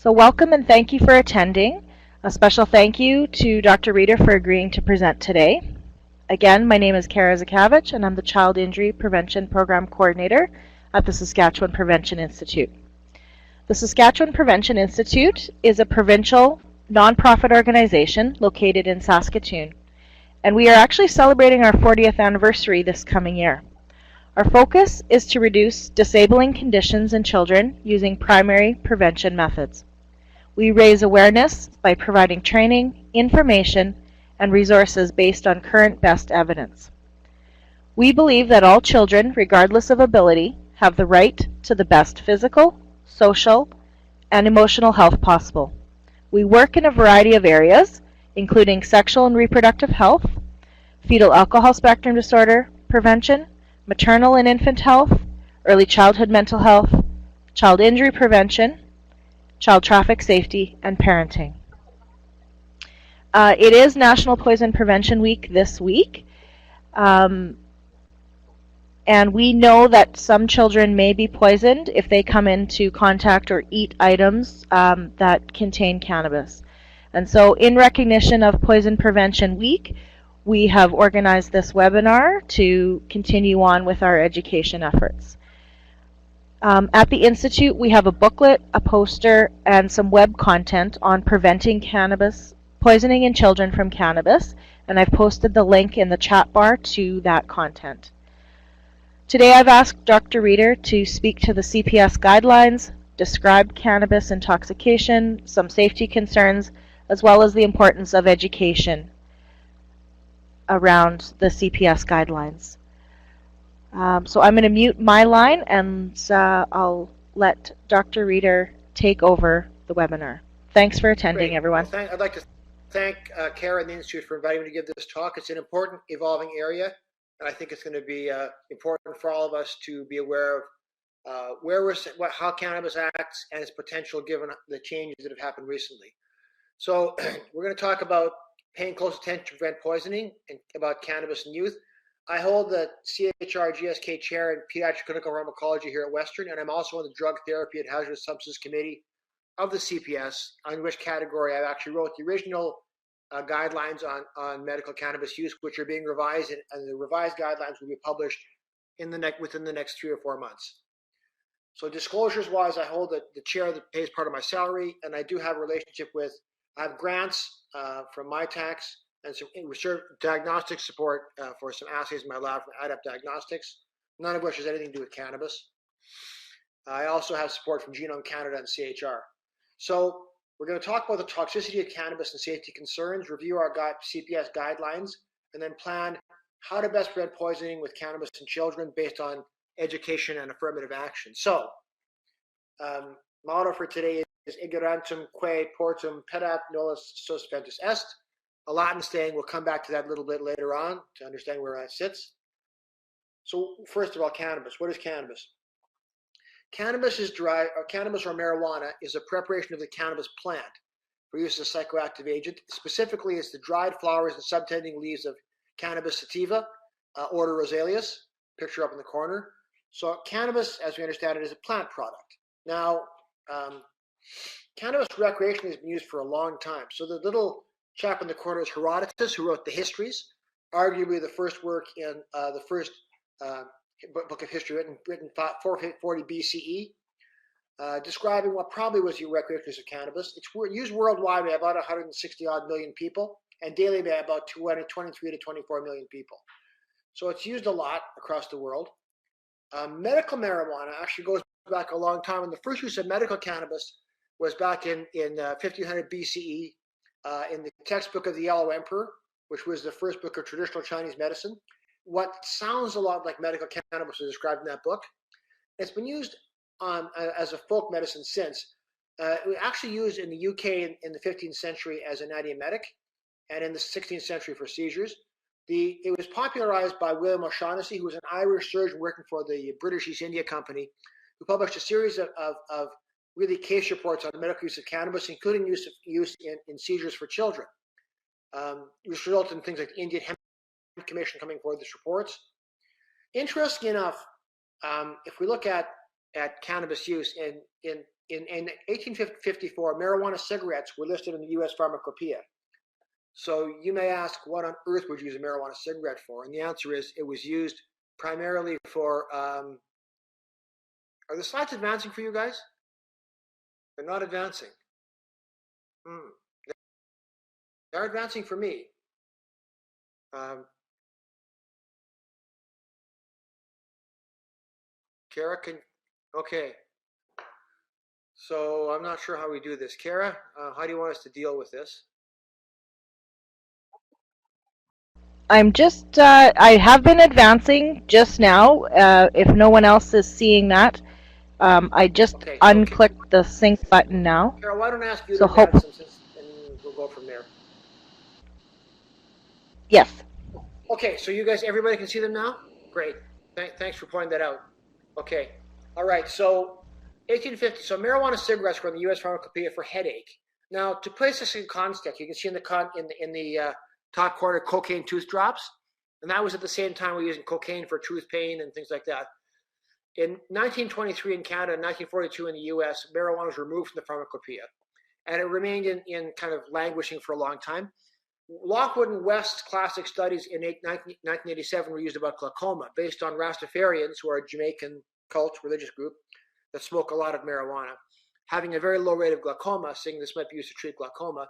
So welcome and thank you for attending. A special thank you to Dr. Reeder for agreeing to present today. Again, my name is Kara Zakavich and I'm the Child Injury Prevention Program Coordinator at the Saskatchewan Prevention Institute. The Saskatchewan Prevention Institute is a provincial nonprofit organization located in Saskatoon, and we are actually celebrating our 40th anniversary this coming year. Our focus is to reduce disabling conditions in children using primary prevention methods. We raise awareness by providing training, information, and resources based on current best evidence. We believe that all children, regardless of ability, have the right to the best physical, social, and emotional health possible. We work in a variety of areas, including sexual and reproductive health, fetal alcohol spectrum disorder prevention, maternal and infant health, early childhood mental health, child injury prevention, child traffic safety, and parenting. It is National Poison Prevention Week this week, and we know that some children may be poisoned if they come into contact or eat items that contain cannabis. And so in recognition of Poison Prevention Week, we have organized this webinar to continue on with our education efforts. At the Institute, we have a booklet, a poster, and some web content on preventing cannabis poisoning in children from cannabis, and I've posted the link in the chat bar to that content. Today I've asked Dr. Reeder to speak to the CPS guidelines, describe cannabis intoxication, some safety concerns, as well as the importance of education around the CPS guidelines. So I'm going to mute my line and I'll let Dr. Reeder take over the webinar. Thanks for attending, Great. everyone. Well, I'd like to thank Kara and the Institute for inviting me to give this talk. It's an important, evolving area, and I think it's going to be important for all of us to be aware of how cannabis acts and its potential given the changes that have happened recently. So we're going to talk about paying close attention to prevent poisoning and about cannabis in youth. I hold the CHR GSK chair in pediatric clinical pharmacology here at Western, and I'm also on the drug therapy and hazardous substance committee of the CPS, on which category I actually wrote the original guidelines on medical cannabis use, which are being revised, and the revised guidelines will be published within the next 3 or 4 months. So disclosures-wise, I hold the chair that pays part of my salary, and I do have a relationship with, I have grants from my tax and some research diagnostic support for some assays in my lab from Adept Diagnostics, none of which has anything to do with cannabis. I also have support from Genome Canada and CHR. So we're going to talk about the toxicity of cannabis and safety concerns, review our CPS guidelines, and then plan how to best prevent poisoning with cannabis in children based on education and affirmative action. So, motto for today is ignorantum quae portum pedat nollis suspentus est. A Latin saying, we'll come back to that a little bit later on to understand where that sits. So first of all, cannabis. What is cannabis? Cannabis or marijuana is a preparation of the cannabis plant for use as a psychoactive agent. Specifically, it's the dried flowers and subtending leaves of Cannabis sativa, order Rosaleus, picture up in the corner. So cannabis, as we understand it, is a plant product. Now, cannabis recreationally has been used for a long time. So the little chap in the corner is Herodotus, who wrote the Histories, arguably the first work in the first book of history written 440 BCE, describing what probably was the recreational use of cannabis. It's used worldwide by about 160 odd million people, and daily by about 23 to 24 million people. So it's used a lot across the world. Medical marijuana actually goes back a long time, and the first use of medical cannabis was back in 1500 BCE in the textbook of the Yellow Emperor, which was the first book of traditional Chinese medicine. What sounds a lot like medical cannabis was described in that book. It's been used as a folk medicine since. It was actually used in the UK in the 15th century as an antiemetic, and in the 16th century for seizures. It was popularized by William O'Shaughnessy, who was an Irish surgeon working for the British East India Company, who published a series of really case reports on the medical use of cannabis, including use in seizures for children, which resulted in things like the Indian Hemp Commission coming forward with reports. Interesting enough, if we look at cannabis use in in 1854, marijuana cigarettes were listed in the U.S. Pharmacopoeia. So you may ask, what on earth would you use a marijuana cigarette for? And the answer is, it was used primarily for, are the slides advancing for you guys? They're not advancing. They're advancing for me. Kara, okay. So I'm not sure how we do this. Kara, how do you want us to deal with this? I'm just, I have been advancing just now. If no one else is seeing that, I just unclicked the sync button now. Kara, why don't I ask you to advance them, and we'll go from there. Yes. Okay, so you guys, everybody can see them now? Great. Thanks for pointing that out. Okay. All right, so 1850, so marijuana cigarettes were in the U.S. Pharmacopoeia for headache. Now, to place this in context, you can see in the top corner cocaine tooth drops, and that was at the same time we were using cocaine for tooth pain and things like that. In 1923 in Canada and 1942 in the U.S., marijuana was removed from the pharmacopoeia, and it remained in kind of languishing for a long time. Lockwood and West's classic studies in 1987 were used about glaucoma, based on Rastafarians, who are a Jamaican cult religious group that smoke a lot of marijuana, having a very low rate of glaucoma, saying this might be used to treat glaucoma.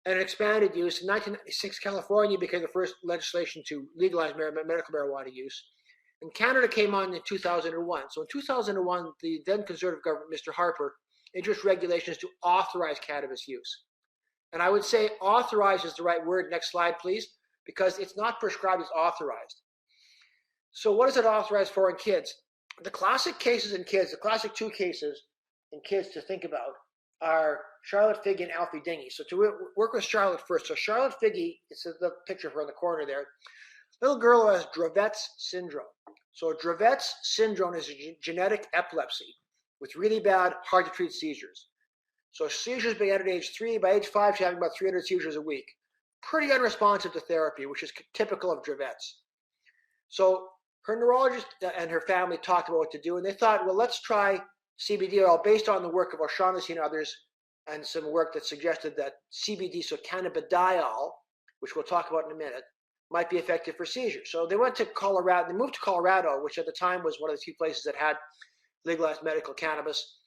And an expanded use. In 1996, California became the first legislation to legalize medical marijuana use. And Canada came on in 2001. So in 2001, the then Conservative government, Mr. Harper, introduced regulations to authorize cannabis use. And I would say authorize is the right word. Next slide, please, because it's not prescribed, it's authorized. So what is it authorized for in kids? The classic cases in kids, the classic two cases in kids to think about are Charlotte Figge and Alfie Dingley. So to work with Charlotte first. So Charlotte Figge, it's the picture of her in the corner there. Little girl who has Dravet's syndrome. So Dravet's syndrome is a genetic epilepsy with really bad, hard to treat seizures. So seizures began at age 3. By age 5, she's having about 300 seizures a week. Pretty unresponsive to therapy, which is typical of Dravet's. So her neurologist and her family talked about what to do, and they thought, well, let's try CBD oil based on the work of O'Shaughnessy and others, and some work that suggested that CBD, so cannabidiol, which we'll talk about in a minute, might be effective for seizures. So they went to Colorado. They moved to Colorado, which at the time was one of the few places that had legalized medical cannabis.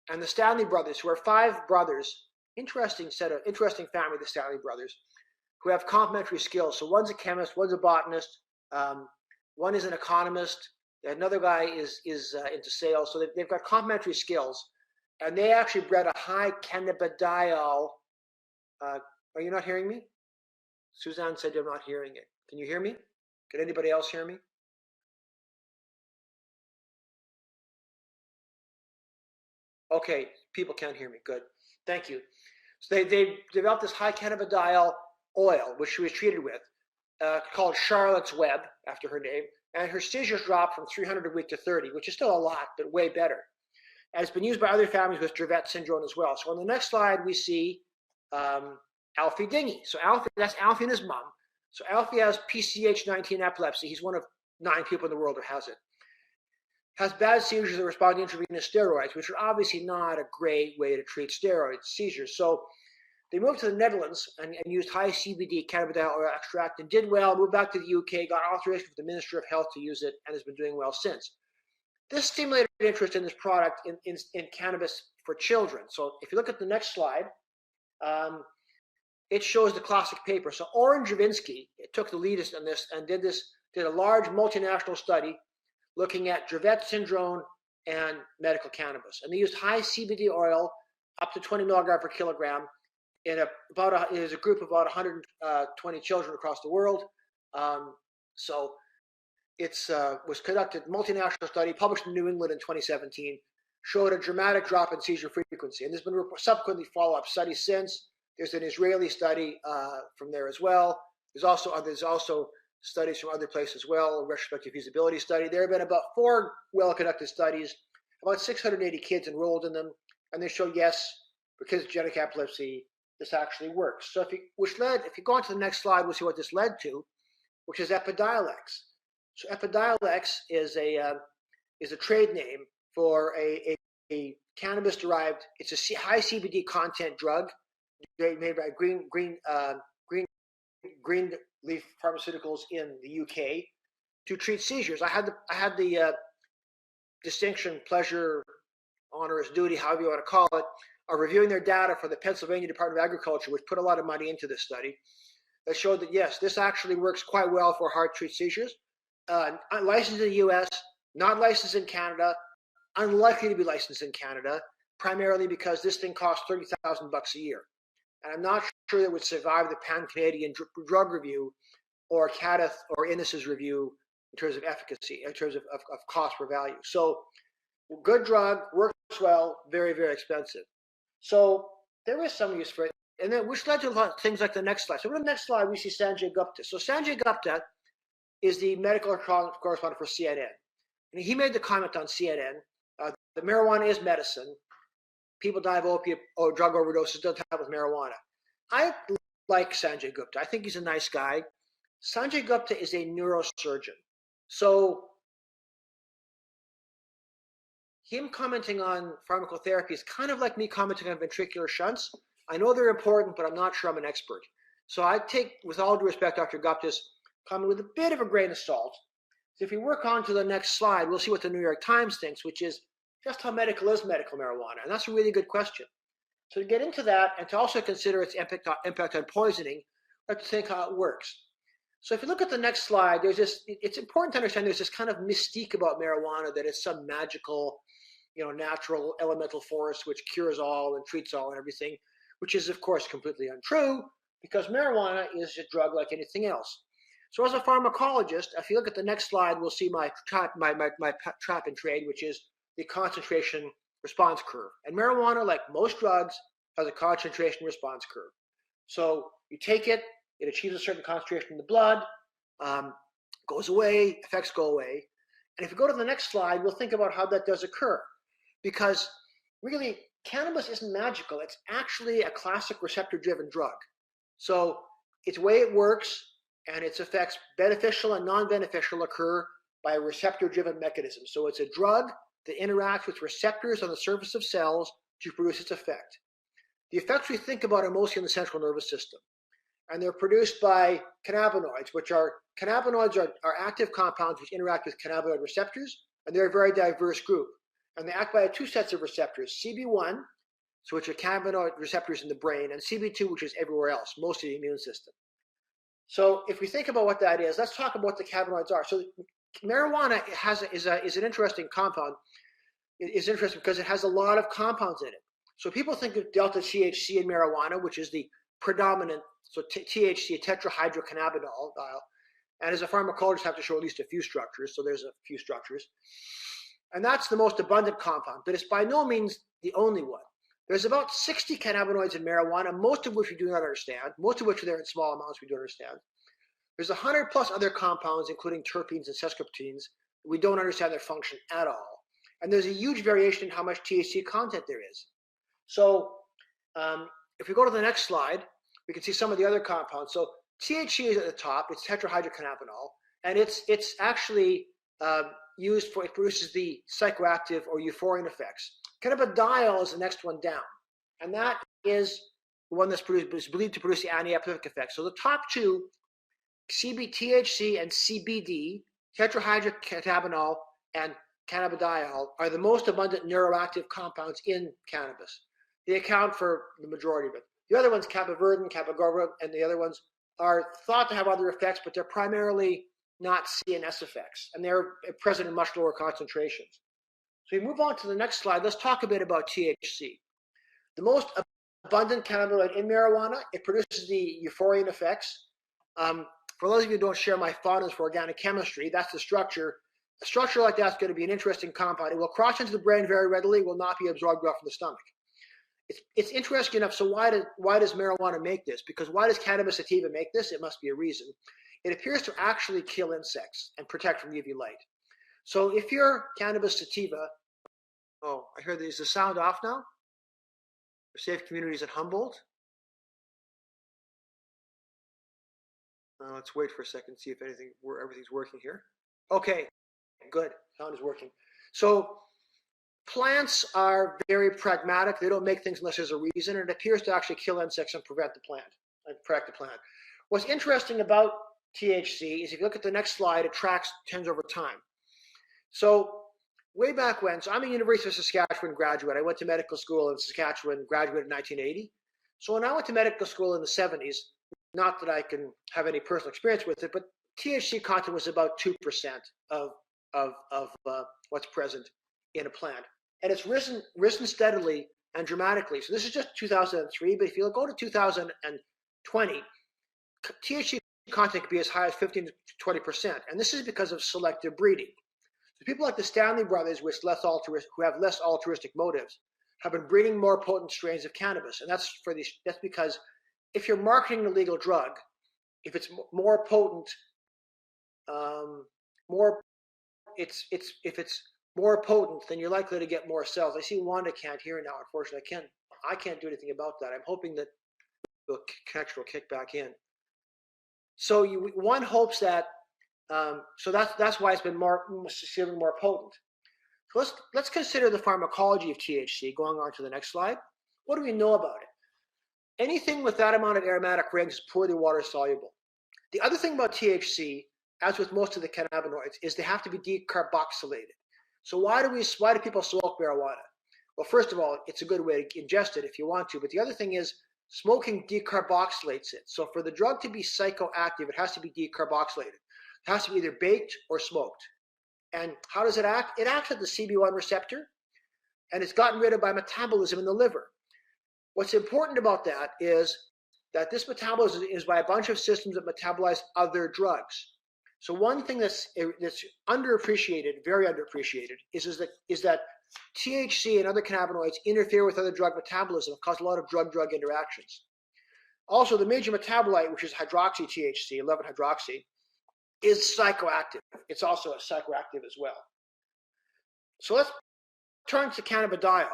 And the Stanley brothers, who are 5 brothers, interesting family, the Stanley brothers, who have complementary skills. So one's a chemist, one's a botanist, one is an economist, another guy is into sales. So they've got complementary skills, and they actually bred a high cannabidiol. Are you not hearing me? Suzanne said you're not hearing it. Can you hear me? Can anybody else hear me? Okay, people can't hear me. Good. Thank you. So they developed this high cannabidiol oil, which she was treated with, called Charlotte's Web, after her name, and her seizures dropped from 300 a week to 30, which is still a lot, but way better. And it's been used by other families with Dravet syndrome as well. So on the next slide, we see Alfie Dingley. So that's Alfie and his mom. So Alfie has PCH19 epilepsy. He's one of 9 people in the world who has it. Has bad seizures that respond to intravenous steroids, which are obviously not a great way to treat steroid seizures. So they moved to the Netherlands and used high CBD cannabidiol oil extract and did well, moved back to the UK, got authorization from the Ministry of Health to use it, and has been doing well since. This stimulated interest in this product in cannabis for children. So if you look at the next slide, it shows the classic paper. So Oren Javinsky took the lead on this and did a large multinational study looking at Dravet syndrome and medical cannabis. And they used high CBD oil, up to 20 milligram per kilogram, in a group of about 120 children across the world. So it was conducted, multinational study, published in New England in 2017, showed a dramatic drop in seizure frequency. And there's been subsequently follow-up studies since. There's an Israeli study from there as well. There's also studies from other places as well, a retrospective feasibility study. There have been about 4 well-conducted studies, about 680 kids enrolled in them, and they show, yes, because of genetic epilepsy, this actually works. So if you go on to the next slide, we'll see what this led to, which is Epidiolex. So Epidiolex is a trade name for a cannabis-derived, it's a high CBD content drug made by green leaf pharmaceuticals in the UK to treat seizures. I had the distinction, pleasure, honor, duty, however you want to call it, of reviewing their data for the Pennsylvania Department of Agriculture, which put a lot of money into this study, that showed that yes, this actually works quite well for hard to treat seizures. Licensed in the US, not licensed in Canada, unlikely to be licensed in Canada, primarily because this thing costs $30,000 a year. And I'm not sure it would survive the Pan-Canadian drug review or CADITH or INIS's review in terms of efficacy, in terms of cost per value. So good drug, works well, very, very expensive. So there is some use for it. And then which led to things like the next slide. So on the next slide, we see Sanjay Gupta. So Sanjay Gupta is the medical correspondent for CNN. And he made the comment on CNN, that marijuana is medicine. People die of opiate or drug overdoses, doesn't have with marijuana. I like Sanjay Gupta. I think he's a nice guy. Sanjay Gupta is a neurosurgeon. So him commenting on pharmacotherapy is kind of like me commenting on ventricular shunts. I know they're important, but I'm not sure I'm an expert. So I take, with all due respect, Dr. Gupta's comment with a bit of a grain of salt. So if we work on to the next slide, we'll see what the New York Times thinks, which is just how medical is medical marijuana? And that's a really good question. So to get into that and to also consider its impact on poisoning, I have to think how it works. So if you look at the next slide, there's this, it's important to understand there's this kind of mystique about marijuana, that it's some magical, natural elemental force which cures all and treats all and everything, which is of course completely untrue, because marijuana is a drug like anything else. So as a pharmacologist, if you look at the next slide, we'll see my trap and trade, which is the concentration response curve. And marijuana, like most drugs, has a concentration response curve. So you take it, it achieves a certain concentration in the blood, goes away, effects go away. And if you go to the next slide, we'll think about how that does occur. Because really, cannabis isn't magical. It's actually a classic receptor-driven drug. So its way it works and its effects, beneficial and non-beneficial, occur by a receptor-driven mechanism. So it's a drug that interacts with receptors on the surface of cells to produce its effect. The effects we think about are mostly in the central nervous system. And they're produced by cannabinoids, cannabinoids are active compounds which interact with cannabinoid receptors, and they're a very diverse group. And they act by two sets of receptors, CB1, so which are cannabinoid receptors in the brain, and CB2, which is everywhere else, mostly the immune system. So if we think about what that is, let's talk about what the cannabinoids are. So marijuana is an interesting compound. It's interesting because it has a lot of compounds in it. So people think of delta THC in marijuana, which is the predominant, so THC, tetrahydrocannabinol, and as a pharmacologist, have to show at least a few structures. So there's a few structures. And that's the most abundant compound, but it's by no means the only one. There's about 60 cannabinoids in marijuana, most of which we do not understand, most of which are there in small amounts we don't understand. There's 100 plus other compounds, including terpenes and sesquiterpenes. We don't understand their function at all. And there's a huge variation in how much THC content there is. So if we go to the next slide, we can see some of the other compounds. So THC is at the top, it's tetrahydrocannabinol, and it's actually used for, it produces the psychoactive or euphoric effects. Cannabidiol is the next one down, and that is the one that's believed to produce the anti-epileptic effect. So the top two, THC and CBD, tetrahydrocannabinol and cannabidiol, are the most abundant neuroactive compounds in cannabis. They account for the majority of it. The other ones, capiverdin, capagovril, and the other ones are thought to have other effects, but they're primarily not CNS effects, and they're present in much lower concentrations. So we move on to the next slide. Let's talk a bit about THC. The most abundant cannabinoid in marijuana, it produces the euphoric effects. For those of you who don't share my fondness for organic chemistry, that's the structure. A structure like that's going to be an interesting compound. It will cross into the brain very readily, will not be absorbed well from the stomach. It's interesting enough. So why does marijuana make this? Because why does cannabis sativa make this? It must be a reason. It appears to actually kill insects and protect from UV light. So if you're cannabis sativa, oh, I hear there's the sound off now. For safe communities at Humboldt. Let's wait for a second, see if everything's working here. Okay, good, sound is working. So Plants are very pragmatic. They don't make things unless there's a reason, and it appears to actually kill insects and protect the plant. What's interesting about THC is if you look at the next slide, it trends over time. So way back when, so I'm a University of Saskatchewan graduate. I went to medical school in Saskatchewan, graduated in 1980. So when I went to medical school in the 70s, not that I can have any personal experience with it, but THC content was about 2% of what's present in a plant. And it's risen steadily and dramatically. So this is just 2003, but if you go to 2020, THC content could be as high as 15 to 20%. And this is because of selective breeding. So people like the Stanley brothers, who have less altruistic motives, have been breeding more potent strains of cannabis. And that's because if you're marketing a legal drug, if it's more potent, if it's more potent, then you're likely to get more cells. I see Wanda can't hear now. Unfortunately, I can't do anything about that. I'm hoping that the connection will kick back in. So one hopes that. So that's why it's been more potent. So let's consider the pharmacology of THC. Going on to the next slide. What do we know about it? Anything with that amount of aromatic rings is poorly water soluble. The other thing about THC, as with most of the cannabinoids, is they have to be decarboxylated. So why do people smoke marijuana? Well, first of all, it's a good way to ingest it if you want to. But the other thing is smoking decarboxylates it. So for the drug to be psychoactive, it has to be decarboxylated. It has to be either baked or smoked. And how does it act? It acts at the CB1 receptor, and it's gotten rid of by metabolism in the liver. What's important about that is that this metabolism is by a bunch of systems that metabolize other drugs. So one thing that's underappreciated, very underappreciated, is that THC and other cannabinoids interfere with other drug metabolism, cause a lot of drug-drug interactions. Also, the major metabolite, which is hydroxy-THC, 11-hydroxy, is psychoactive. It's also a psychoactive as well. So let's turn to cannabidiol.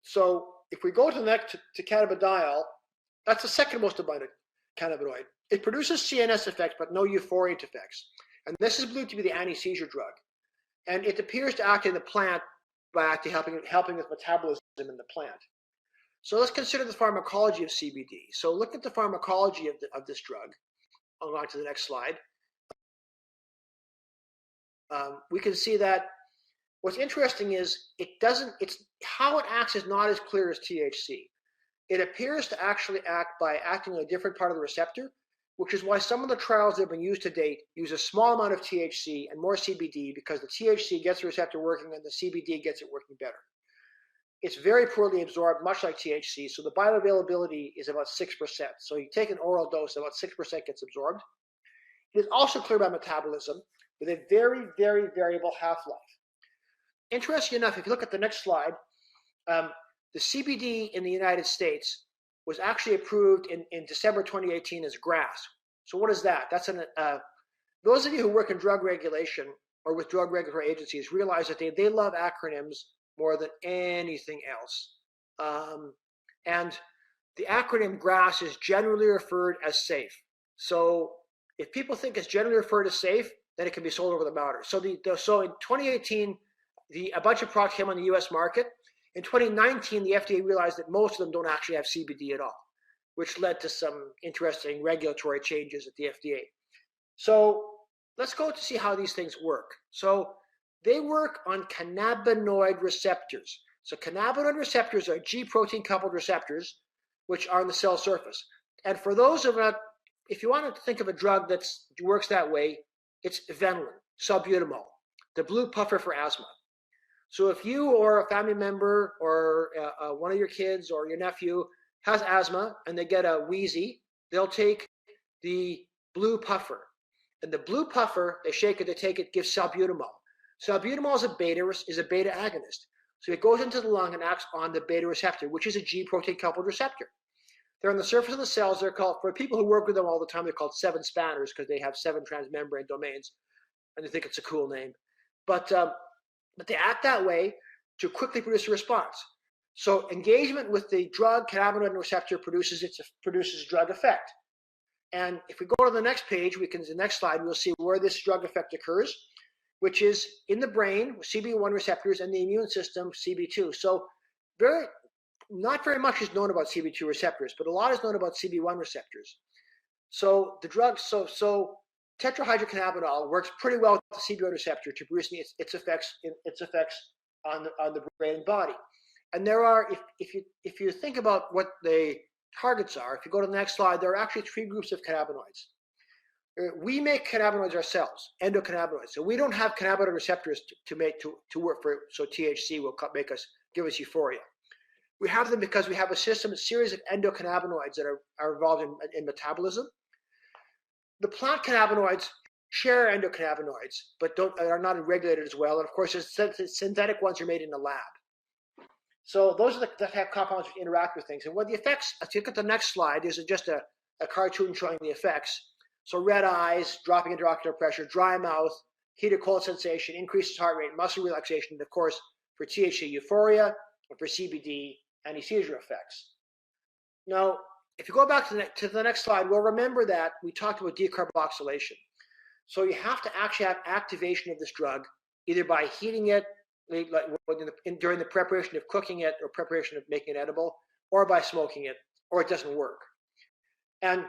So if we go to the next to cannabidiol, that's the second most abundant cannabinoid. It produces CNS effects, but no euphoriant effects. And this is believed to be the anti-seizure drug. And it appears to act in the plant by actually helping with metabolism in the plant. So let's consider the pharmacology of CBD. So look at the pharmacology of this drug. I'll go on to the next slide. We can see that what's interesting is how it acts is not as clear as THC. It appears to actually act by acting on a different part of the receptor, which is why some of the trials that have been used to date use a small amount of THC and more CBD, because the THC gets the receptor working and the CBD gets it working better. It's very poorly absorbed, much like THC, so the bioavailability is about 6%. So you take an oral dose, about 6% gets absorbed. It is also clear by metabolism with a very, very variable half-life. Interesting enough, if you look at the next slide, the CBD in the United States was actually approved in December 2018 as GRAS. So what is that? That's those of you who work in drug regulation or with drug regulatory agencies realize that they love acronyms more than anything else. And the acronym GRAS is generally referred as safe. So if people think it's generally referred as safe, then it can be sold over the counter. So so in 2018, a bunch of products came on the U.S. market. In 2019, the FDA realized that most of them don't actually have CBD at all, which led to some interesting regulatory changes at the FDA. So let's go to see how these things work. So they work on cannabinoid receptors. So cannabinoid receptors are G protein coupled receptors, which are on the cell surface. And for those of us, if you want to think of a drug that works that way, it's Venlafaxine, salbutamol, the blue puffer for asthma. So if you or a family member or one of your kids or your nephew has asthma and they get a wheezy, they'll take the blue puffer. And the blue puffer, they shake it, they take it, gives salbutamol. Salbutamol is a beta agonist. So it goes into the lung and acts on the beta receptor, which is a G protein coupled receptor. They're on the surface of the cells. They're called, for people who work with them all the time, they're called 7 spanners because they have 7 transmembrane domains, and they think it's a cool name. But they act that way to quickly produce a response. So engagement with the drug cannabinoid receptor produces a drug effect. And if we go to the next page, the next slide, we'll see where this drug effect occurs. which is in the brain, CB1 receptors, and the immune system, CB2. So not very much is known about CB2 receptors, but a lot is known about CB1 receptors. So the drug, so tetrahydrocannabinol works pretty well with the CB1 receptor to produce its effects on the brain and body. And there are, if you think about what the targets are, if you go to the next slide, there are actually 3 groups of cannabinoids. We make cannabinoids ourselves, endocannabinoids. So we don't have cannabinoid receptors to work for. So THC will give us euphoria. We have them because we have a series of endocannabinoids that are involved in metabolism. The plant cannabinoids share endocannabinoids, but are not regulated as well. And of course, synthetic ones are made in the lab. So those are that have compounds that interact with things. And what the effects, if you look at the next slide, there's just a cartoon showing the effects. So red eyes, dropping intraocular pressure, dry mouth, heat or cold sensation, increases heart rate, muscle relaxation, and of course, for THC, euphoria, and for CBD, anti-seizure effects. Now, if you go back to the next slide, we'll remember that we talked about decarboxylation. So you have to actually have activation of this drug, either by heating it, during the preparation of cooking it or preparation of making it edible, or by smoking it, or it doesn't work. And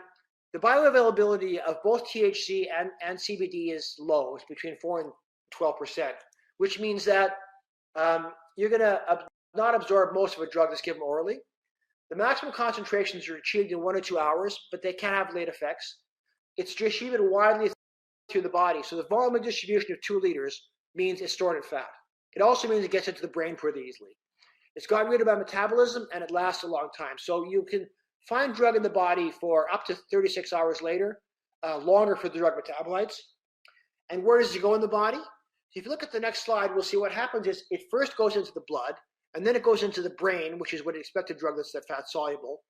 the bioavailability of both THC and CBD is low. It's between 4 and 12%, which means that you're going to not absorb most of a drug that's given orally. The maximum concentrations are achieved in 1 or 2 hours, but they can have late effects. It's distributed widely through the body. So the volume of distribution of 2 liters means it's stored in fat. It also means it gets into the brain pretty easily. It's gotten rid of by metabolism, and it lasts a long time. So you can find drug in the body for up to 36 hours later, longer for the drug metabolites. And where does it go in the body? So if you look at the next slide, we'll see what happens is it first goes into the blood, and then it goes into the brain, which is what you expect a drug that's that fat soluble.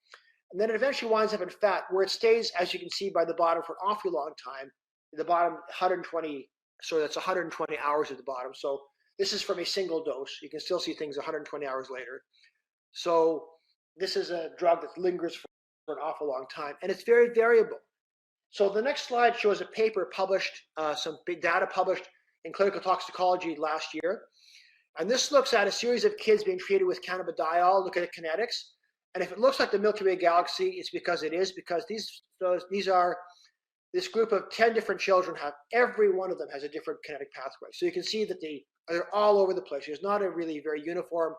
And then it eventually winds up in fat, where it stays, as you can see by the bottom, for an awfully long time. The bottom 120, so that's 120 hours at the bottom. So this is from a single dose. You can still see things 120 hours later. So this is a drug that lingers for an awful long time, and it's very variable. So the next slide shows a paper published, some big data published in Clinical Toxicology last year. And this looks at a series of kids being treated with cannabidiol, look at the kinetics. And if it looks like the Milky Way galaxy, it's because it is, because this group of 10 different children every one of them has a different kinetic pathway. So you can see that they're all over the place. There's not a really very uniform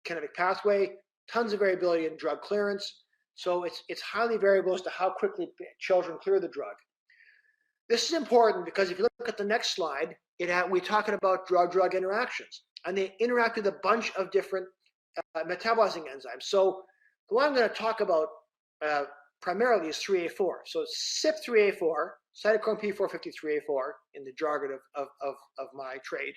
kinetic pathway, tons of variability in drug clearance. So it's highly variable as to how quickly children clear the drug. This is important because if you look at the next slide, we're talking about drug-drug interactions, and they interact with a bunch of different metabolizing enzymes. So the one I'm going to talk about primarily is 3A4. So CYP3A4, cytochrome P450-3A4, in the jargon of my trade,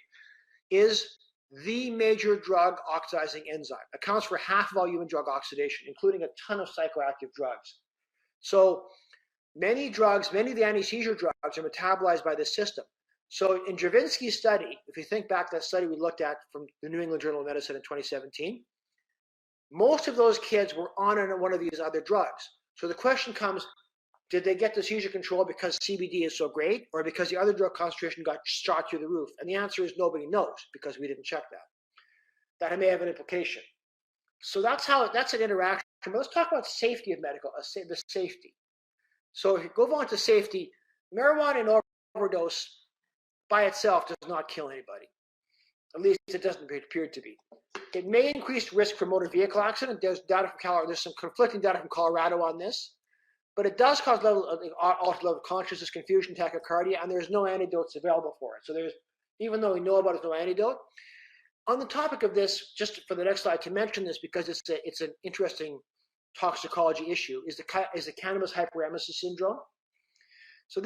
is the major drug oxidizing enzyme. Accounts for half of all human drug oxidation, including a ton of psychoactive drugs. So many of the anti-seizure drugs are metabolized by this system. So in Dravinsky's study, if you think back to that study we looked at from the New England Journal of Medicine in 2017, most of those kids were on one of these other drugs. So the question comes, did they get the seizure control because CBD is so great, or because the other drug concentration got shot through the roof? And the answer is nobody knows, because we didn't check that. That may have an implication. So that's an interaction. But let's talk about safety of the safety. So if you go on to safety, marijuana and overdose by itself does not kill anybody. At least it doesn't appear to be. It may increase risk for motor vehicle accident. There's some conflicting data from Colorado on this. But it does cause altered level of consciousness, confusion, tachycardia, and there's no antidotes available for it. So even though we know about it, there's no antidote. On the topic of this, just for the next slide to mention this, because it's an interesting toxicology issue, is the cannabis hyperemesis syndrome. So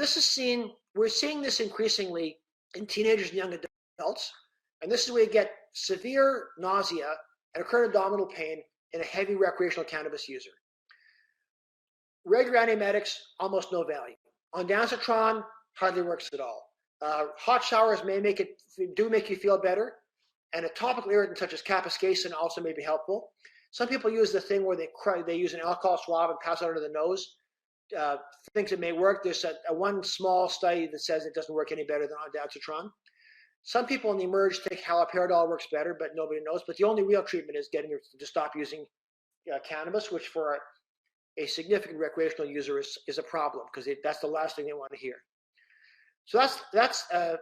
we're seeing this increasingly in teenagers and young adults, and this is where you get severe nausea and recurrent abdominal pain in a heavy recreational cannabis user. Regular antiemetics, almost no value. Ondansetron hardly works at all. Hot showers may make you feel better, and a topical irritant such as capsaicin also may be helpful. Some people use the thing where they use an alcohol swab and pass it under the nose. thinks it may work. There's a one small study that says it doesn't work any better than ondansetron. Some people in the emerge think haloperidol works better, but nobody knows. But the only real treatment is getting to stop using cannabis, which for a significant recreational user is a problem, because that's the last thing they want to hear. So that's a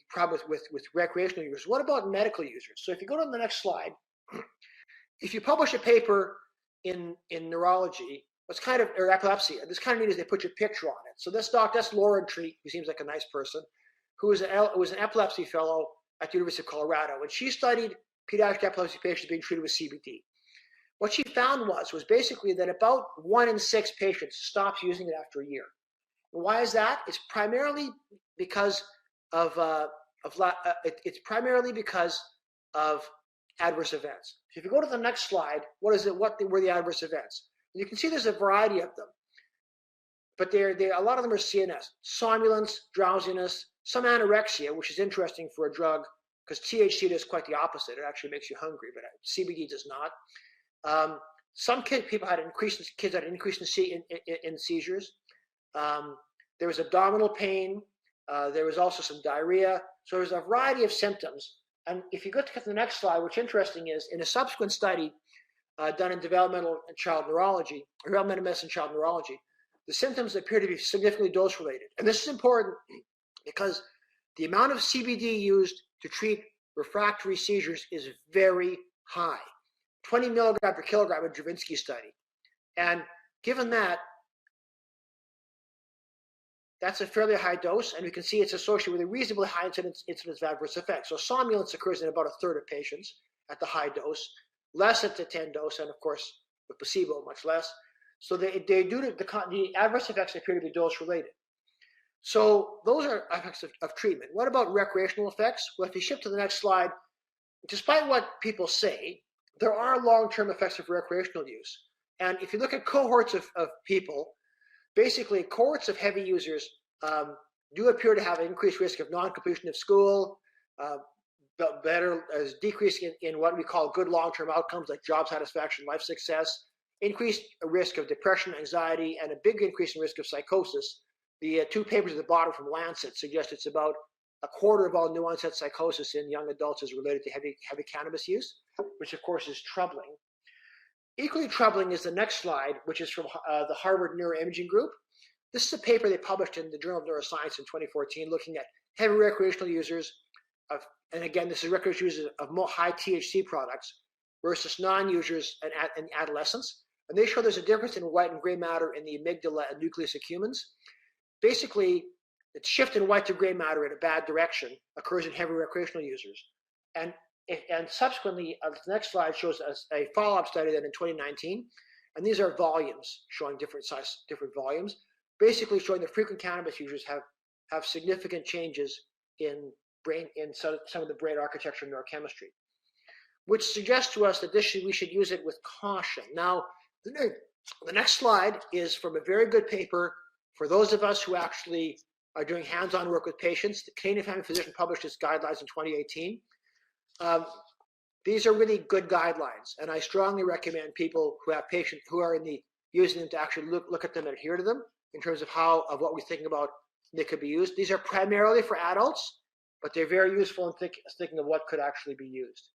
problem with recreational users. What about medical users? So if you go to the next slide, if you publish a paper in neurology, or epilepsy, this kind of neat is they put your picture on it. So that's Lauren Treat, who seems like a nice person, who was an epilepsy fellow at the University of Colorado, and she studied pediatric epilepsy patients being treated with CBD. What she found was basically that about 1 in 6 patients stops using it after a year. And why is that? It's primarily because of adverse events. So if you go to the next slide, what were the adverse events? You can see there's a variety of them, but a lot of them are CNS: somnolence, drowsiness, some anorexia, which is interesting for a drug because THC does quite the opposite. It actually makes you hungry, but CBD does not. Some kids had an increase in seizures. There was abdominal pain. There was also some diarrhea. So there's a variety of symptoms. And if you go to the next slide, what's interesting is in a subsequent study done in developmental medicine child neurology, the symptoms appear to be significantly dose-related. And this is important because the amount of CBD used to treat refractory seizures is very high, 20 milligram per kilogram in Dravinsky's study. And given that, that's a fairly high dose, and we can see it's associated with a reasonably high incidence of adverse effects. So somnolence occurs in about 1/3 of patients at the high dose, less at the 10 dose, and of course with placebo much less. So the adverse effects appear to be dose related. So those are effects of treatment. What about recreational effects? Well, if you shift to the next slide, despite what people say, there are long-term effects of recreational use. And if you look at cohorts of people, basically cohorts of heavy users do appear to have an increased risk of non-completion of school, decrease in what we call good long-term outcomes like job satisfaction, life success, increased risk of depression, anxiety, and a big increase in risk of psychosis. The 2 papers at the bottom from Lancet suggest it's about 1/4 of all new onset psychosis in young adults is related to heavy cannabis use, which of course is troubling. Equally troubling is the next slide, which is from the Harvard Neuroimaging Group. This is a paper they published in the Journal of Neuroscience in 2014 looking at heavy recreational users and again, this is recreational users of more high THC products versus non-users in adolescents. And they show there's a difference in white and gray matter in the amygdala and nucleus accumbens. Basically, the shift in white to gray matter in a bad direction occurs in heavy recreational users. And subsequently, the next slide shows us a follow-up study done in 2019. And these are volumes showing different volumes, basically showing that frequent cannabis users have significant changes in some of the brain architecture and neurochemistry, which suggests to us that we should use it with caution. Now, the next slide is from a very good paper for those of us who actually are doing hands-on work with patients. The Canadian Family Physician published its guidelines in 2018. These are really good guidelines, and I strongly recommend people who have patients who are using them to actually look at them and adhere to them in terms of what we think about they could be used. These are primarily for adults, but they're very useful in thinking of what could actually be used.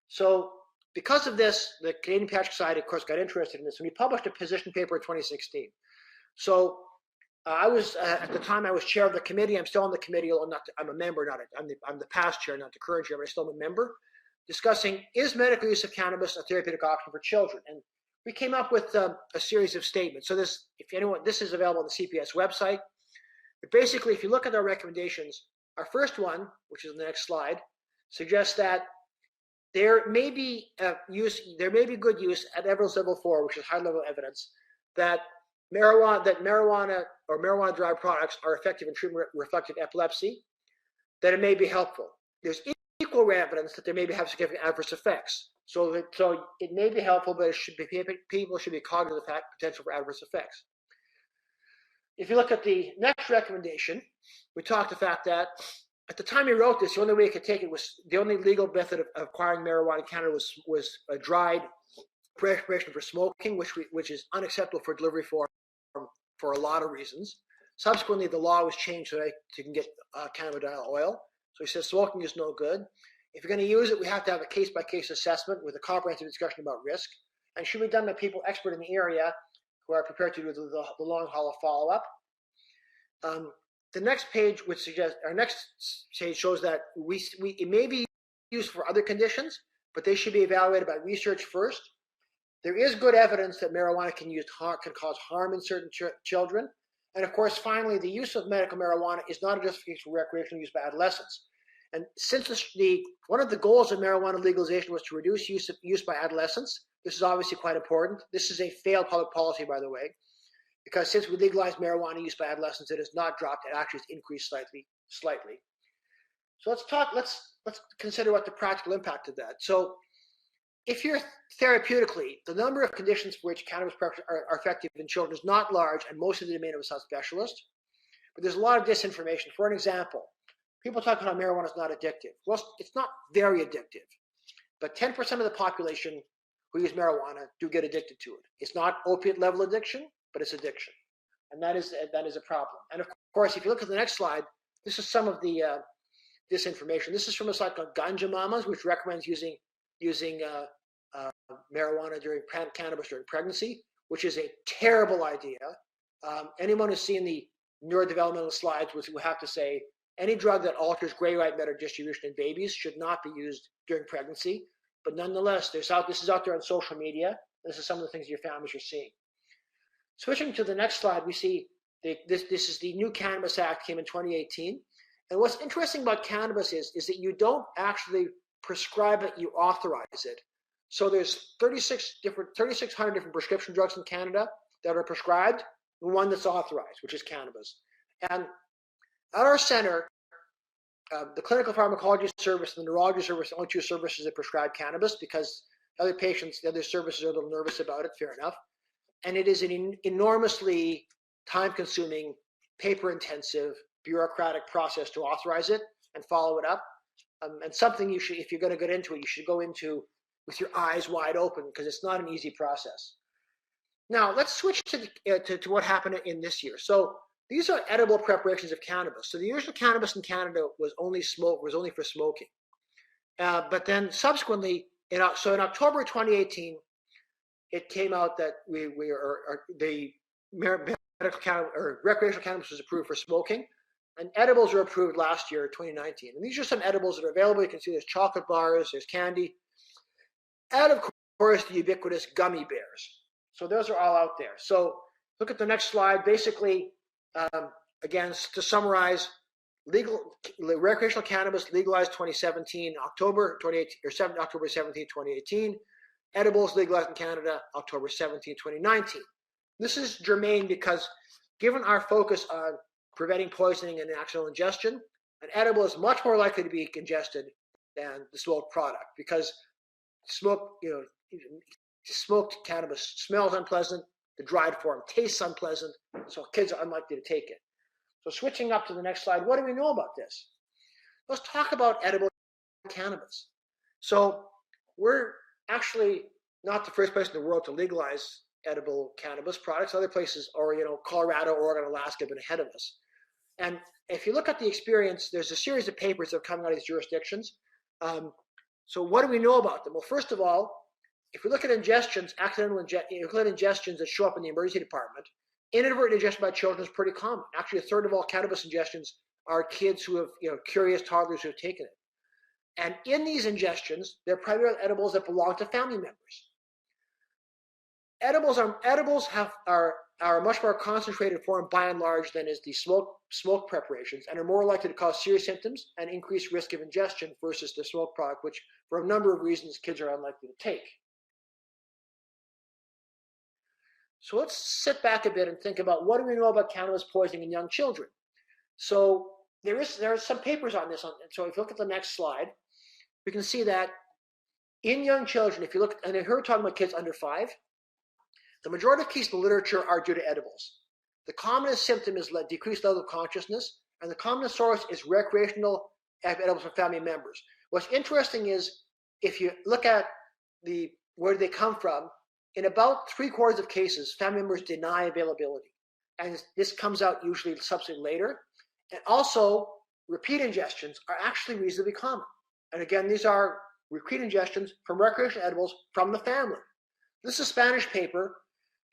So because of this, the Canadian Pediatric Society, of course, got interested in this, and we published a position paper in 2016. So I was, at the time, I was chair of the committee. I'm still on the committee, although I'm a member, I'm the past chair, not the current chair, but I still am a member, discussing, is medical use of cannabis a therapeutic option for children? And we came up with a series of statements. So this is available on the CPS website. But basically, if you look at our recommendations, our first one, which is the next slide, suggests that there may be good use at evidence level 4, which is high level evidence, that marijuana or marijuana-derived products are effective in treating reflective epilepsy, that it may be helpful. There's equal evidence that they may have significant adverse effects. So it may be helpful, but people should be cognizant of the potential for adverse effects. If you look at the next recommendation, we talked the fact that at the time we wrote this, the only way you could take it was the only legal method of acquiring marijuana in Canada was a dried preparation for smoking, which is unacceptable for delivery form for a lot of reasons. Subsequently, the law was changed so that you can get cannabidiol oil. So he says smoking is no good. If you're going to use it, we have to have a case-by-case assessment with a comprehensive discussion about risk, and should be done by people expert in the area who are prepared to do the long haul of follow-up. The next page would suggest, our next page shows that it may be used for other conditions, but they should be evaluated by research first. There is good evidence that marijuana can cause harm in certain children. And of course, finally, the use of medical marijuana is not a justification for recreational use by adolescents. And since one of the goals of marijuana legalization was to reduce use by adolescents, this is obviously quite important. This is a failed public policy, by the way, because since we legalized marijuana use by adolescents, it has not dropped; it actually has increased slightly. So let's consider what the practical impact of that. So, if you're therapeutically, the number of conditions for which cannabis products are effective in children is not large, and most of the domain of a subspecialist. But there's a lot of disinformation. For an example, people talk about how marijuana is not addictive. Well, it's not very addictive, but 10% of the population who use marijuana do get addicted to it. It's not opiate level addiction, but it's addiction, and that is a problem. And of course, if you look at the next slide, this is some of the disinformation. This is from a site called Ganja Mamas, which recommends using marijuana cannabis during pregnancy, which is a terrible idea. Anyone who's seen the neurodevelopmental slides will have to say any drug that alters gray-white matter distribution in babies should not be used during pregnancy. But nonetheless, this is out there on social media. This is some of the things your families are seeing. Switching to the next slide, we see this is the new Cannabis Act, came in 2018. And what's interesting about cannabis is that you don't actually prescribe it, you authorize it. So there's 3,600 different prescription drugs in Canada that are prescribed, and one that's authorized, which is cannabis. And at our center, the clinical pharmacology service and the neurology service are the only two services that prescribe cannabis, because the other services are a little nervous about it, fair enough. And it is an enormously time-consuming, paper-intensive, bureaucratic process to authorize it and follow it up. And something you should, if you're going to get into it, you should go into with your eyes wide open, because it's not an easy process. Now, let's switch to what happened in this year. So these are edible preparations of cannabis. So the original cannabis in Canada was only for smoking. But then subsequently, in October 2018, it came out that the recreational cannabis was approved for smoking, and edibles were approved last year, 2019. And these are some edibles that are available. You can see there's chocolate bars, there's candy, and of course the ubiquitous gummy bears. So those are all out there. So look at the next slide. Basically, again, to summarize, recreational cannabis legalized 2017, October 17, 2018. Edibles legalized in Canada, October 17, 2019. This is germane because given our focus on preventing poisoning and accidental ingestion, an edible is much more likely to be ingested than the smoked product, because smoked cannabis smells unpleasant, the dried form tastes unpleasant, so kids are unlikely to take it. So switching up to the next slide, what do we know about this? Let's talk about edible cannabis. So we're actually not the first place in the world to legalize edible cannabis products. Other places, or Colorado, Oregon, Alaska, have been ahead of us. And if you look at the experience, there's a series of papers that are coming out of these jurisdictions. So what do we know about them? Well, first of all, if we look at ingestions, ingestions that show up in the emergency department, inadvertent ingestion by children is pretty common. Actually, a third of all cannabis ingestions are kids who have, curious toddlers who have taken it. And in these ingestions, they're primarily edibles that belong to family members. Edibles are a much more concentrated form, by and large, than is the smoke preparations, and are more likely to cause serious symptoms and increased risk of ingestion versus the smoke product, which, for a number of reasons, kids are unlikely to take. So let's sit back a bit and think about what do we know about cannabis poisoning in young children. So there are some papers on this. So if you look at the next slide, we can see that in young children, if you look, and here we're talking about kids under 5, the majority of cases in the literature are due to edibles. The commonest symptom is decreased level of consciousness, and the commonest source is recreational edibles from family members. What's interesting is, if you look at where they come from, in about 3/4 of cases, family members deny availability. and this comes out usually subsequently later. And also, repeat ingestions are actually reasonably common. And again, these are repeat ingestions from recreational edibles from the family. This is a Spanish paper,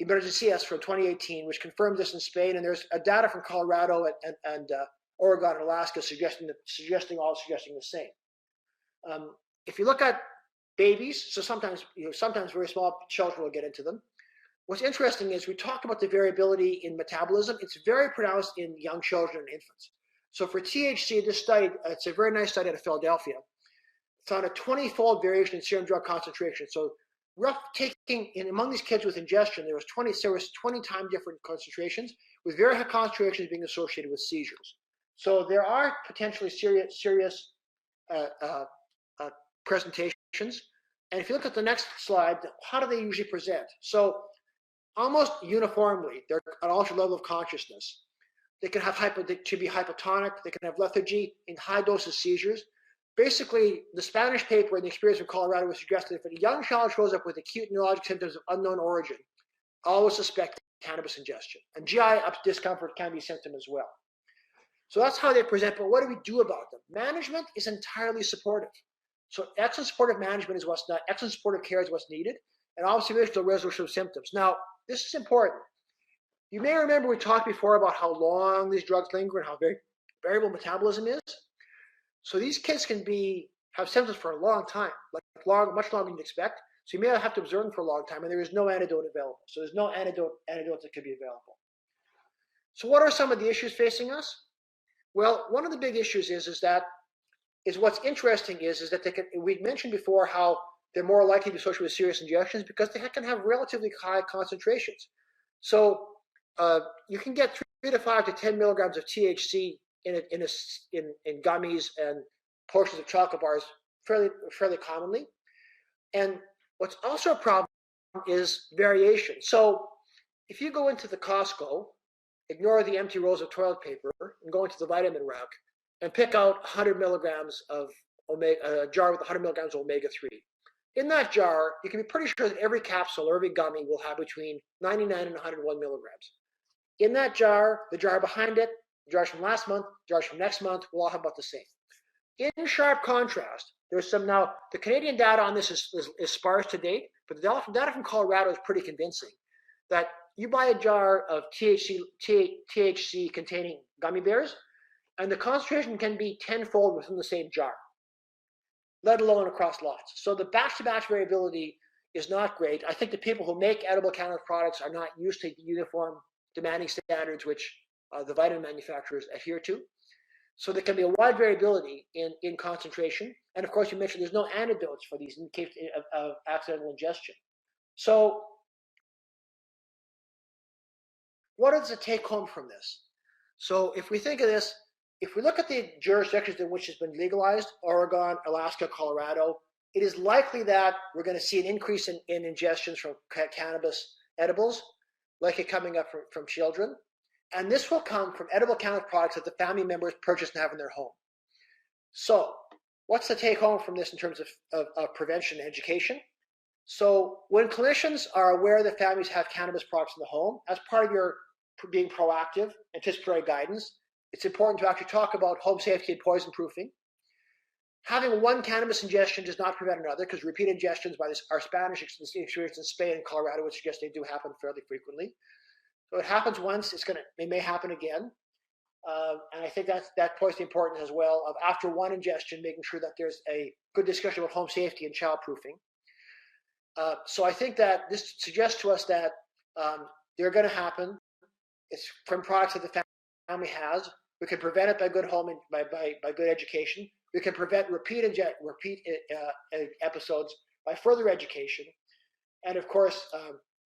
Emergencias from 2018, which confirms this in Spain, and there's data from Colorado and Oregon and Alaska suggesting the same. If you look at babies, so sometimes very small children will get into them. What's interesting is we talk about the variability in metabolism. It's very pronounced in young children and infants. So for THC, this study, it's a very nice study out of Philadelphia, found a 20-fold variation in serum drug concentration. So among these kids with ingestion, there was 20 times different concentrations, with very high concentrations being associated with seizures. So there are potentially serious presentations. And if you look at the next slide, how do they usually present? So almost uniformly, they're at an altered level of consciousness. They can have to be hypotonic. They can have lethargy in high doses seizures. Basically, the Spanish paper and the experience from Colorado was suggested if a young child shows up with acute neurologic symptoms of unknown origin, always suspect cannabis ingestion. And GI discomfort can be a symptom as well. So that's how they present, but what do we do about them? Management is entirely supportive. So excellent supportive management is what's not, excellent supportive care is what's needed, and observational resolution of symptoms. Now, this is important. You may remember we talked before about how long these drugs linger and how very variable metabolism is. So these kids can have symptoms for a long time, much longer than you'd expect. So you may have to observe them for a long time, and there is no antidote available. So there's no antidote that could be available. So what are some of the issues facing us? Well, one of the big issues is what's interesting is that we mentioned before how they're more likely to be associated with serious injections because they can have relatively high concentrations. So you can get 3 to 5 to 10 milligrams of THC in gummies and portions of chocolate bars fairly commonly. And what's also a problem is variation. So if you go into the Costco, ignore the empty rolls of toilet paper, and go into the vitamin rack and pick out 100 milligrams of a jar with 100 milligrams of omega-3. In that jar, you can be pretty sure that every capsule or every gummy will have between 99 and 101 milligrams. In that jar, the jar behind it, jars from last month, jars from next month, will all have about the same. In sharp contrast, there's some now, the Canadian data on this is sparse to date, but the data from Colorado is pretty convincing that you buy a jar of THC containing gummy bears, and the concentration can be tenfold within the same jar, let alone across lots. So the batch-to-batch variability is not great. I think the people who make edible cannabis products are not used to uniform demanding standards which the vitamin manufacturers adhere to. So there can be a wide variability in concentration. And of course, you mentioned there's no antidotes for these in case of accidental ingestion. So what is the take home from this? So if we think of this, if we look at the jurisdictions in which it's been legalized, Oregon, Alaska, Colorado, it is likely that we're going to see an increase in ingestions from cannabis edibles, likely coming up from children. And this will come from edible cannabis products that the family members purchase and have in their home. So what's the take home from this in terms of prevention and education? So when clinicians are aware that families have cannabis products in the home, as part of your being proactive, anticipatory guidance, it's important to actually talk about home safety and poison proofing. Having one cannabis ingestion does not prevent another, because repeat ingestions by our Spanish experience in Spain and Colorado would suggest they do happen fairly frequently. So it happens once, it may happen again. And I think that points the importance as well of after one ingestion, making sure that there's a good discussion about home safety and child proofing. So I think that this suggests to us that they're going to happen. It's from products that the family has. We can prevent it by good home and by good education. We can prevent repeat episodes by further education. And of course,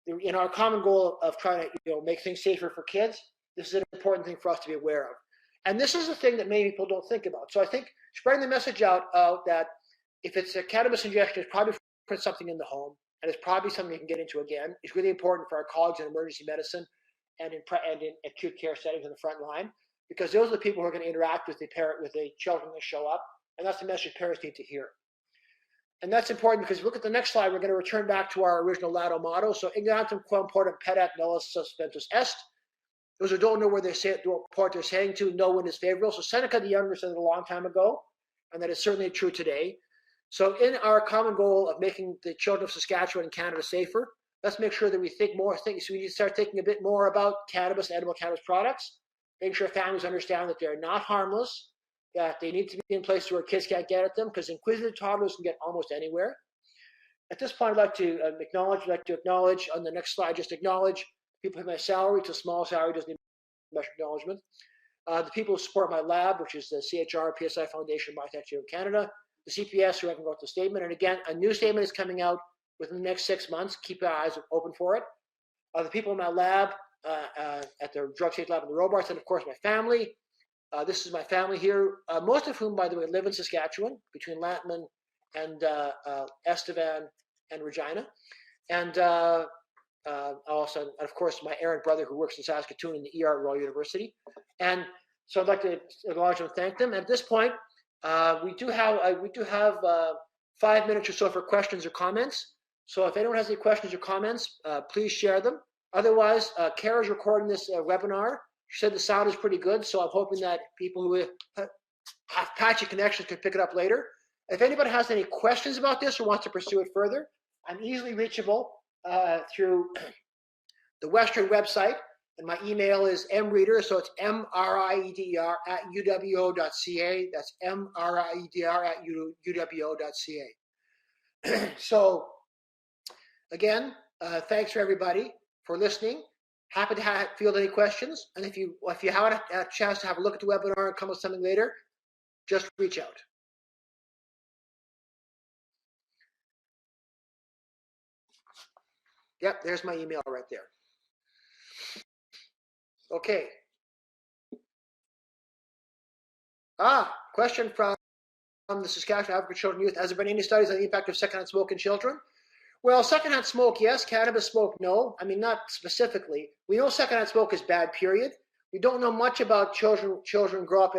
in our common goal of trying to make things safer for kids, this is an important thing for us to be aware of. And this is the thing that many people don't think about. So I think spreading the message out that if it's a cannabis ingestion, it's probably for something in the home, and it's probably something you can get into again. It's really important for our colleagues in emergency medicine and in acute care settings in the front line, because those are the people who are going to interact with the children that show up, and that's the message parents need to hear. And that's important because if you look at the next slide, we're going to return back to our original Lato motto. So ignorantem quam portem pedat nullis suspensus est. Those who don't know where they say what port they're saying to know when is favorable. So Seneca the Younger said it a long time ago, and that is certainly true today. So in our common goal of making the children of Saskatchewan and Canada safer, let's make sure that we think more. So we need to start thinking a bit more about cannabis, edible cannabis products, making sure families understand that they're not harmless, that they need to be in places where kids can't get at them, because inquisitive toddlers can get almost anywhere. At this point, I'd like to acknowledge on the next slide, just acknowledge people pay my salary. It's a small salary, doesn't need much acknowledgement. The people who support my lab, which is the CHR, PSI Foundation, Biotech of Canada, the CPS, who I can go to the statement. And again, a new statement is coming out within the next 6 months. Keep your eyes open for it. The people in my lab, at the drug safety lab in the Robarts, and of course my family. This is my family here, most of whom, by the way, live in Saskatchewan, between Lantman and Estevan and Regina. And also, and of course, my errant brother who works in Saskatoon in the ER at Royal University. And so I'd like to acknowledge them and thank them. And at this point, we do have 5 minutes or so for questions or comments. So if anyone has any questions or comments, please share them. Otherwise, Kara's recording this webinar. She said the sound is pretty good, so I'm hoping that people who have patchy connections can pick it up later. If anybody has any questions about this or wants to pursue it further, I'm easily reachable through the Western website, and my email is mreeder, so it's mrieder at uwo.ca. That's mrieder at uwo.ca. So again, thanks for everybody for listening. Happy to field any questions, and if you haven't had a chance to have a look at the webinar and come with something later, just reach out. Yep, there's my email right there. Okay. Question from the Saskatchewan African Children Youth. Has there been any studies on the impact of secondhand smoke in children? Well, secondhand smoke, yes. Cannabis smoke, no. I mean, not specifically. We know secondhand smoke is bad, period. We don't know much about children who grow up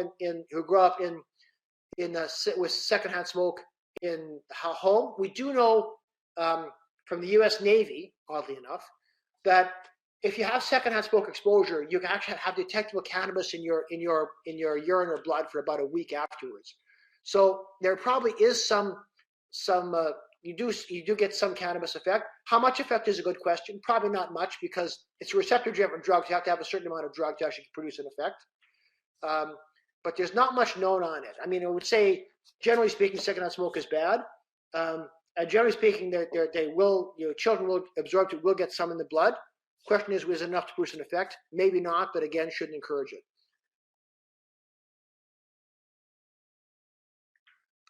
with secondhand smoke in home. We do know from the U.S. Navy, oddly enough, that if you have secondhand smoke exposure, you can actually have detectable cannabis in your urine or blood for about a week afterwards. So there probably is some you do get some cannabis effect. How much effect is a good question. Probably not much, because it's a receptor-driven drug. You have to have a certain amount of drug to actually produce an effect. But there's not much known on it. I mean, I would say, generally speaking, secondhand smoke is bad. And generally speaking, children will absorb it, will get some in the blood. Question is it enough to produce an effect? Maybe not, but again, shouldn't encourage it.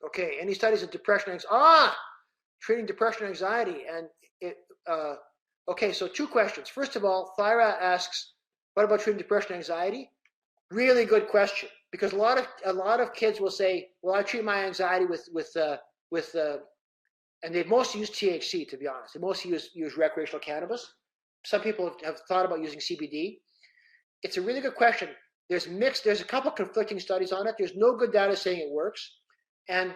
Okay, any studies of depression and anxiety? Treating depression and anxiety. And okay, so 2 questions. First of all, Thyra asks, what about treating depression and anxiety? Really good question, because a lot of kids will say, well, I treat my anxiety and they mostly use THC, to be honest. They mostly use recreational cannabis. Some people have thought about using CBD. It's a really good question. There's a couple conflicting studies on it. There's no good data saying it works. And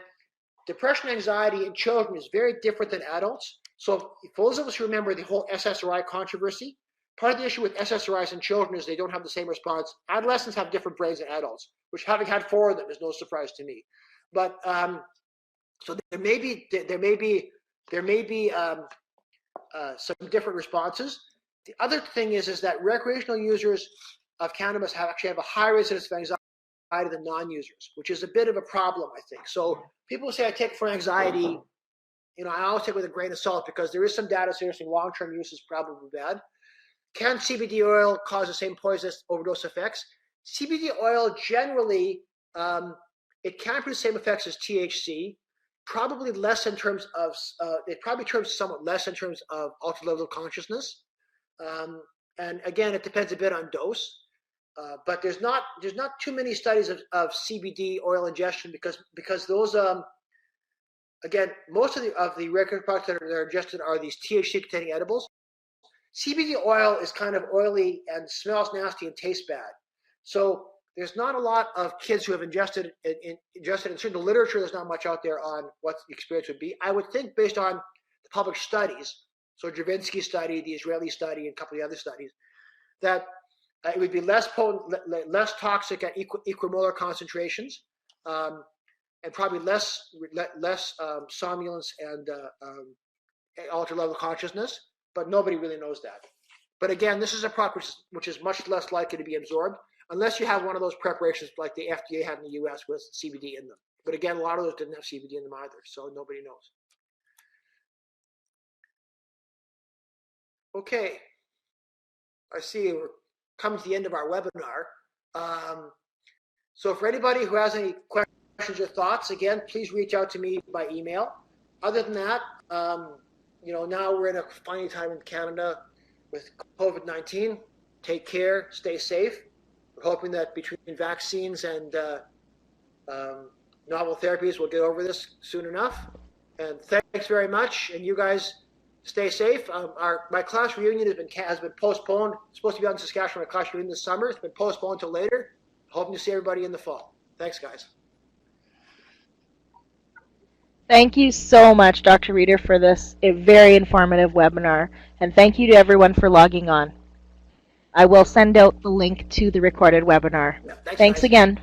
depression and anxiety in children is very different than adults. So for those of us who remember the whole SSRI controversy, part of the issue with SSRIs in children is they don't have the same response. Adolescents have different brains than adults, which, having had 4 of them, is no surprise to me. But so there may be some different responses. The other thing is that recreational users of cannabis actually have a higher incidence of anxiety than non-users, which is a bit of a problem, I think. So people say I take it for anxiety. I always take it with a grain of salt, because there is some data suggesting long-term use is probably bad. Can CBD oil cause the same poisonous overdose effects? CBD oil generally, it can produce the same effects as THC, probably less in terms of, it probably terms somewhat less in terms of ultra level of consciousness. And again, it depends a bit on dose. But there's not too many studies of CBD oil ingestion, because those, again, most of the recreational products that are ingested are these THC containing edibles. CBD oil is kind of oily and smells nasty and tastes bad. So there's not a lot of kids who have ingested in certain literature. There's not much out there on what the experience would be. I would think, based on the public studies, so Javinsky's study, the Israeli study, and a couple of the other studies, that It would be less potent, less toxic at equimolar concentrations, and probably less somnolence and altered level of consciousness. But nobody really knows that. But again, this is a product which is much less likely to be absorbed unless you have one of those preparations like the FDA had in the US with CBD in them. But again, a lot of those didn't have CBD in them either, so nobody knows. Okay, I see we're coming to the end of our webinar. So for anybody who has any questions or thoughts, again, please reach out to me by email. Other than that, now we're in a funny time in Canada with COVID-19. Take care, stay safe. We're hoping that between vaccines and novel therapies, we'll get over this soon enough. And thanks very much. And you guys stay safe. My class reunion has been postponed. It's supposed to be out in Saskatchewan, my class reunion this summer. It's been postponed until later. Hoping to see everybody in the fall. Thanks, guys. Thank you so much, Dr. Reeder, for this very informative webinar. And thank you to everyone for logging on. I will send out the link to the recorded webinar. Yeah, Thanks guys. again.